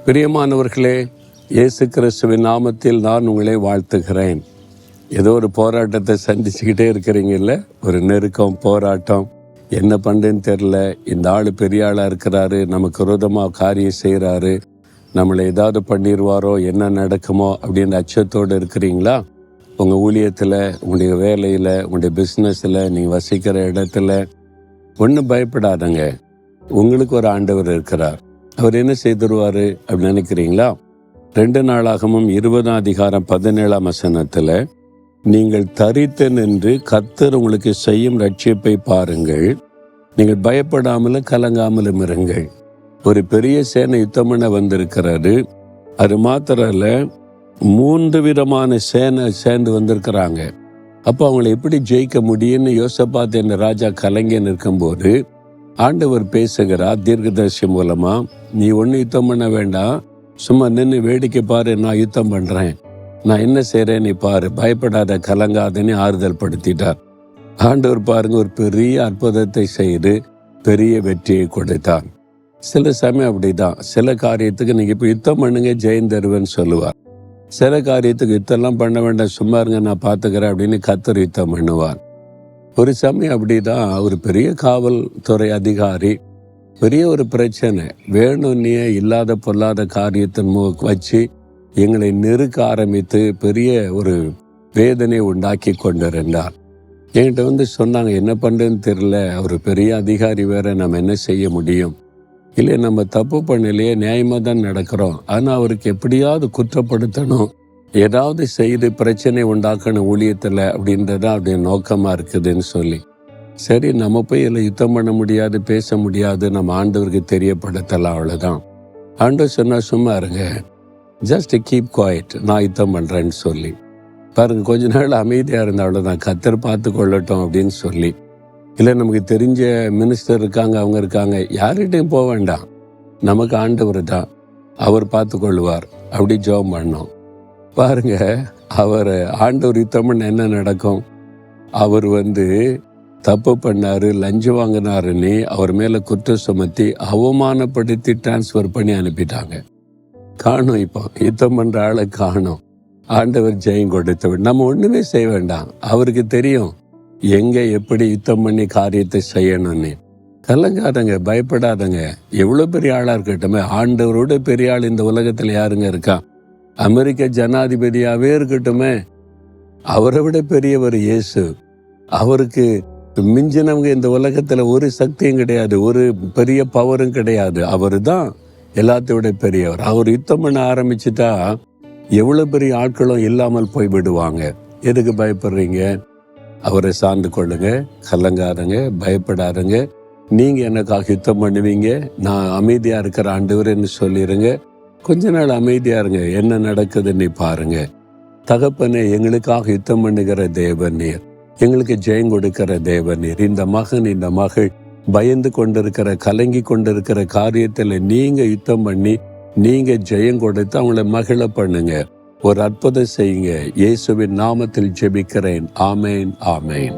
பிரியமானவர்களே, இயேசு கிறிஸ்துவின் நாமத்தில் நான் உங்களை வாழ்த்துகிறேன். ஏதோ ஒரு போராட்டத்தை சந்திச்சுக்கிட்டே இருக்கிறீங்கல்ல, ஒரு நெருக்கம், போராட்டம், என்ன பண்ணுறேன்னு தெரில, இந்த ஆள் பெரிய ஆளாக இருக்கிறாரு, நமக்கு விரோதமாக காரியம் செய்கிறாரு, நம்மளை ஏதாவது பண்ணிடுவாரோ, என்ன நடக்குமோ அப்படின்னு அச்சத்தோடு இருக்கிறீங்களா? உங்கள் ஊழியத்தில், உங்களுடைய வேலையில், உங்களுடைய பிஸ்னஸில், நீங்கள் வசிக்கிற இடத்துல ஒன்றும் பயப்படாதங்க. உங்களுக்கு ஒரு ஆண்டவர் இருக்கிறார். அவர் என்ன செய்திருவார் அப்படின்னு நினைக்கிறீங்களா? 2 நாளாகமும் 20:17 நீங்கள் தரித்து நின்று கர்த்தர் உங்களுக்கு செய்யும் ரட்சிப்பை பாருங்கள், நீங்கள் பயப்படாமலும் கலங்காமலும் இருங்கள். ஒரு பெரிய சேனை யுத்தம் பண்ண வந்திருக்கிறாரு. அது மாத்திரம் இல்லை, 3 விதமான சேனை சேர்ந்து வந்திருக்கிறாங்க. அப்போ அவங்களை எப்படி ஜெயிக்க முடியும்னு யோசபாத் என்ற ராஜா கலங்கி நிற்கும்போது ஆண்டவர் பேசுகிறார் தீர்க்கதரிசி மூலமா, நீ ஒன்றும் யுத்தம் பண்ண வேண்டாம், சும்மா நின்று வேடிக்கை பாரு, நான் யுத்தம் பண்ணுறேன், நான் என்ன செய்கிறேன் நீ பாரு, பயப்படாத கலங்காதன்னு ஆறுதல் படுத்திட்டார். ஆண்டவர் பாருங்க, ஒரு பெரிய அற்புதத்தை செய்து பெரிய வெற்றியை கொடுத்தார். சில சமயம் அப்படிதான், சில காரியத்துக்கு நீங்கள் இப்போ யுத்தம் பண்ணுங்க ஜெயம் தருவேன்னு சொல்லுவார். சில காரியத்துக்கு யுத்தம்லாம் பண்ண வேண்டாம், சும்மா இருங்க நான் பார்த்துக்கிறேன் அப்படின்னு கர்த்தர் யுத்தம் பண்ணுவார். ஒரு சமயம் அப்படிதான், ஒரு பெரிய காவல்துறை அதிகாரி பெரிய ஒரு பிரச்சனை வேணும்னே இல்லாத பொல்லாத காரியத்தின் வச்சு எங்களை நெருக்க ஆரம்பித்து பெரிய ஒரு வேதனை உண்டாக்கி கொண்டிருந்தார். என்கிட்ட சொன்னாங்க, என்ன பண்ணுறதுன்னு தெரியல, அவர் பெரிய அதிகாரி வேற, நம்ம என்ன செய்ய முடியும்? இல்லை, நம்ம தப்பு பண்ணலையே, நியாயமாக தான் நடக்கிறோம், ஆனால் அவருக்கு எப்படியாவது குற்றப்படுத்தணும், ஏதாவது செய்து பிரச்சனை உண்டாக்கணும் ஊழியத்தில் அப்படின்றதான் அவருடைய நோக்கமாக இருக்குதுன்னு சொல்லி, சரி நம்ம போய் இதில் யுத்தம் பண்ண முடியாது, பேச முடியாது, நம்ம ஆண்டவருக்கு தெரியப்படுத்தலாம், அவ்வளோதான். ஆண்டவர் சொன்னால் சும்மா இருங்க, ஜஸ்ட் கீப் குவாய்ட், நான் யுத்தம் பண்ணுறேன்னு சொல்லி பாருங்க. கொஞ்ச நாள் அமைதியாக இருந்தால் அவ்வளோதான், கர்த்தர் பார்த்து கொள்ளட்டும் அப்படின்னு சொல்லி. இல்லை, நமக்கு தெரிஞ்ச மினிஸ்டர் இருக்காங்க, அவங்க இருக்காங்க, யார்கிட்டையும் போக வேண்டாம், நமக்கு ஆண்டவர் தான், அவர் பார்த்து கொள்வார், அப்படி ஜெபம் பண்ணோம். பாருங்க, அவர் ஆண்டவர் யுத்தம் பண்ண என்ன நடக்கும்? அவர் தப்பு பண்ணாரு, லஞ்சம் வாங்கினாருன்னு அவர் மேல குற்றம் சுமத்தி அவமானப்படுத்தி டிரான்ஸ்ஃபர் பண்ணி அனுப்பிட்டாங்க. காணும், இப்போ யுத்தம் பண்ற ஆளை காணும். ஆண்டவர் ஜெயம் கொடுத்தவர், நம்ம ஒண்ணுமே செய்ய வேண்டாம், அவருக்கு தெரியும் எங்க எப்படி யுத்தம் பண்ணி காரியத்தை செய்யணும்னு. கலங்காதங்க, பயப்படாதங்க. எவ்வளவு பெரிய ஆளா இருக்கட்டுமே, ஆண்டவரோட பெரிய ஆள் இந்த உலகத்துல யாருங்க இருக்கா? அமெரிக்க ஜனாதிபதியாவே இருக்கட்டுமே, அவரை விட பெரியவர் இயேசு. அவருக்கு மிஞ்சினவங்க இந்த உலகத்துல ஒரு சக்தியும் கிடையாது, ஒரு பெரிய பவரும் கிடையாது. அவரு தான் எல்லாத்தையும் விட பெரியவர். அவர் யுத்தம் பண்ண ஆரம்பிச்சுட்டா எவ்வளவு பெரிய ஆட்களும் இல்லாமல் போய் விடுவாங்க. எதுக்கு பயப்படுறீங்க? அவரை சார்ந்து கொள்ளுங்க, கலங்காதங்க, பயப்படாதங்க. நீங்க எனக்காக யுத்தம் பண்ணுவீங்க, நான் அமைதியா இருக்கிற ஆண்டவர்ன்னு சொல்லிடுங்க. கொஞ்ச நாள் அமைதியா இருங்க, என்ன நடக்குதுன்னு பாருங்க. தகப்பனே, எங்களுக்காக யுத்தம் பண்ணுகிற தேவன் நீர், எங்களுக்கு ஜெயம் கொடுக்கிற தேவன் நீர். இந்த மகன், இந்த மகள் பயந்து கொண்டிருக்கிற, கலங்கி கொண்டிருக்கிற காரியத்துல நீங்க யுத்தம் பண்ணி நீங்க ஜெயம் கொடுத்து அவங்கள மகிழ பண்ணுங்க. ஒரு அற்புதம் செய்யுங்க. இயேசுவின் நாமத்தில் ஜெபிக்கிறேன். ஆமேன், ஆமேன்.